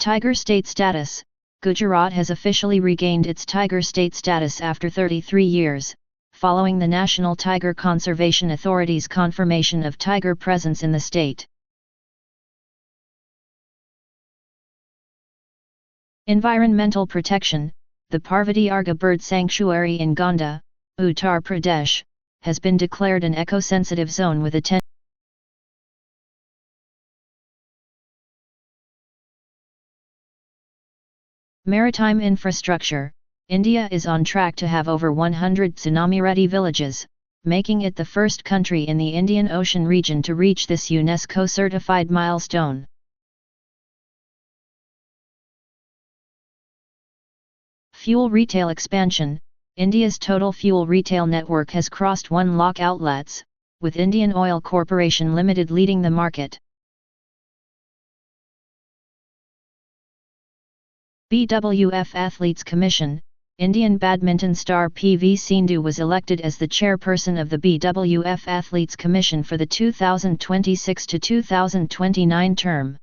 Tiger State status. Gujarat has officially regained its Tiger State status after 33 years, following the National Tiger Conservation Authority's confirmation of tiger presence in the state. Environmental protection. The Parvati Arga Bird Sanctuary in Gonda, Uttar Pradesh, has been declared an eco-sensitive zone with a 10. Maritime infrastructure. India is on track to have over 100 tsunami-ready villages, making it the first country in the Indian Ocean region to reach this UNESCO-certified milestone. Fuel retail expansion. India's total fuel retail network has crossed 1 lakh outlets, with Indian Oil Corporation Limited leading the market. BWF Athletes Commission. Indian badminton star PV Sindhu was elected as the chairperson of the BWF Athletes Commission for the 2026 to 2029 term.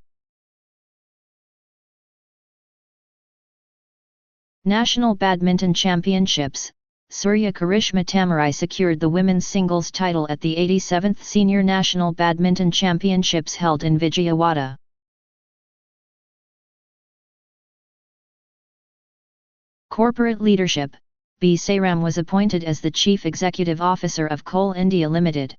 National Badminton Championships. Surya Karishma Tamirai secured the women's singles title at the 87th Senior National Badminton Championships held in Vijayawada. Corporate leadership. B. Sairam was appointed as the Chief Executive Officer of Coal India Limited.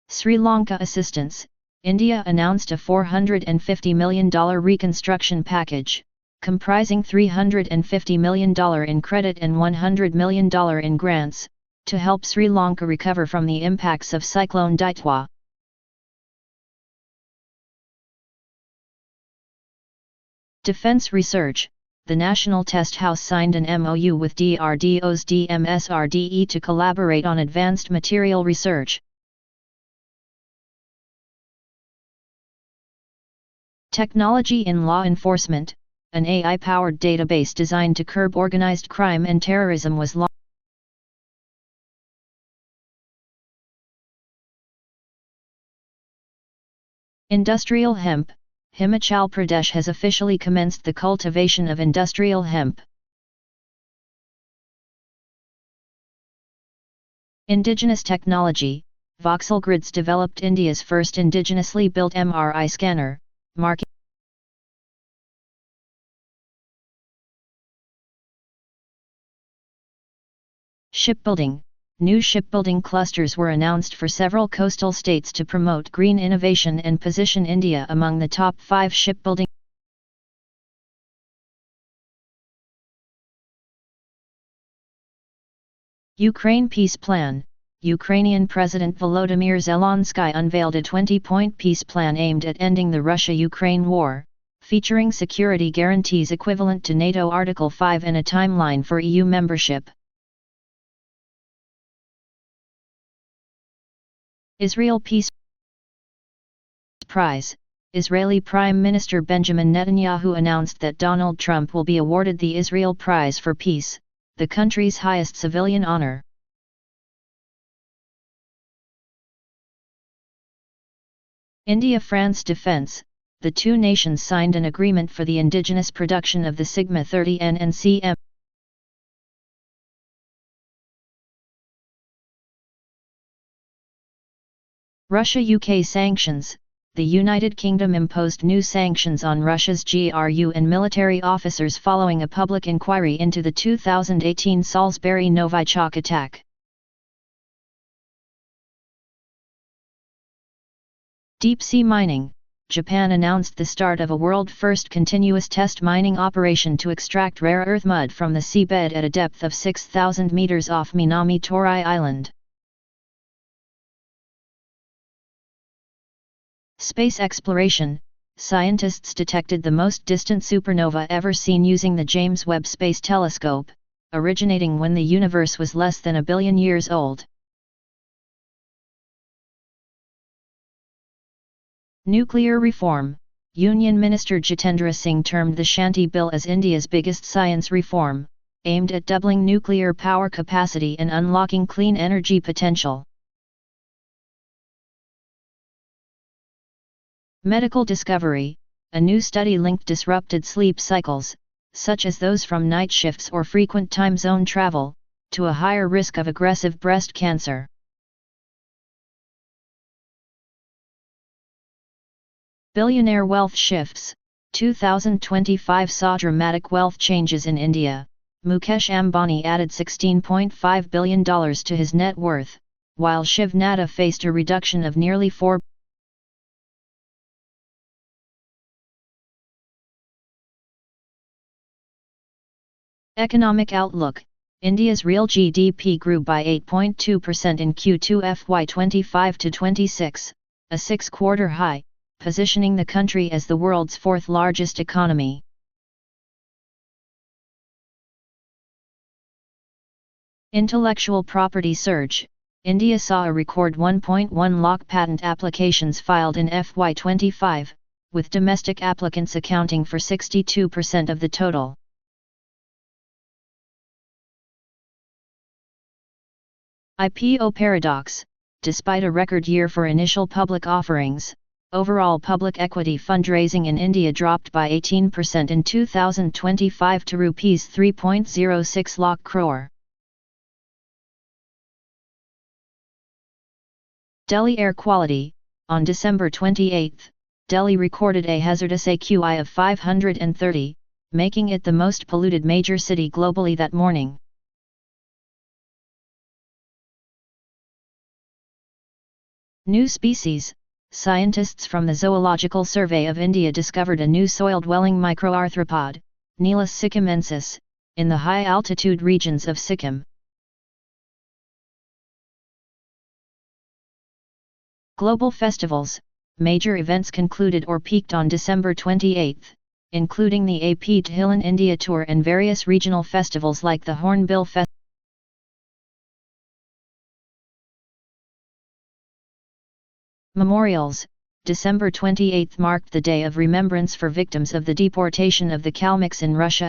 Sri Lanka assistance. India announced a $450 million reconstruction package, comprising $350 million in credit and $100 million in grants, to help Sri Lanka recover from the impacts of Cyclone Daitwa. Defense research. The National Test House signed an MOU with DRDO's DMSRDE to collaborate on advanced material research. Technology in law enforcement. An AI-powered database designed to curb organized crime and terrorism was launched. Industrial hemp. Himachal Pradesh has officially commenced the cultivation of industrial hemp. Indigenous technology. Voxel Grids developed India's first indigenously built MRI scanner, marking shipbuilding. New shipbuilding clusters were announced for several coastal states to promote green innovation and position India among the top 5 shipbuilding. Ukraine Peace Plan. Ukrainian President Volodymyr Zelensky unveiled a 20-point peace plan aimed at ending the Russia-Ukraine war, featuring security guarantees equivalent to NATO Article 5 and a timeline for EU membership. Israel Peace Prize. Israeli Prime Minister Benjamin Netanyahu announced that Donald Trump will be awarded the Israel Prize for Peace, the country's highest civilian honor. India-France defense. The two nations signed an agreement for the indigenous production of the Sigma-30N and CM. Russia-UK sanctions. The United Kingdom imposed new sanctions on Russia's GRU and military officers following a public inquiry into the 2018 Salisbury Novichok attack. Deep-sea mining. Japan announced the start of a world-first continuous test mining operation to extract rare earth mud from the seabed at a depth of 6,000 meters off Minami Torai Island. Space exploration. Scientists detected the most distant supernova ever seen using the James Webb Space Telescope, originating when the universe was less than a billion years old. Nuclear reform. Union Minister Jitendra Singh termed the Shanti Bill as India's biggest science reform, aimed at doubling nuclear power capacity and unlocking clean energy potential. Medical discovery: a new study linked disrupted sleep cycles, such as those from night shifts or frequent time zone travel, to a higher risk of aggressive breast cancer. Billionaire wealth shifts: 2025 saw dramatic wealth changes in India. Mukesh Ambani added $16.5 billion to his net worth, while Shiv Nadda faced a reduction of nearly $4 billion. Economic outlook: India's real GDP grew by 8.2% in Q2 FY25-26, a six-quarter high, positioning the country as the world's fourth largest economy. Intellectual property surge: India saw a record 1.1 lakh patent applications filed in FY25, with domestic applicants accounting for 62% of the total. IPO paradox: despite a record year for initial public offerings, overall public equity fundraising in India dropped by 18% in 2025 to Rs 3.06 lakh crore. Delhi air quality: on December 28, Delhi recorded a hazardous AQI of 530, making it the most polluted major city globally that morning. New species: scientists from the Zoological Survey of India discovered a new soil-dwelling microarthropod, Nelis sikkimensis, in the high-altitude regions of Sikkim. Global festivals: major events concluded or peaked on December 28, including the AP Dhillon India Tour and various regional festivals like the Hornbill Festival. Memorials: December 28 marked the Day of Remembrance for victims of the deportation of the Kalmyks in Russia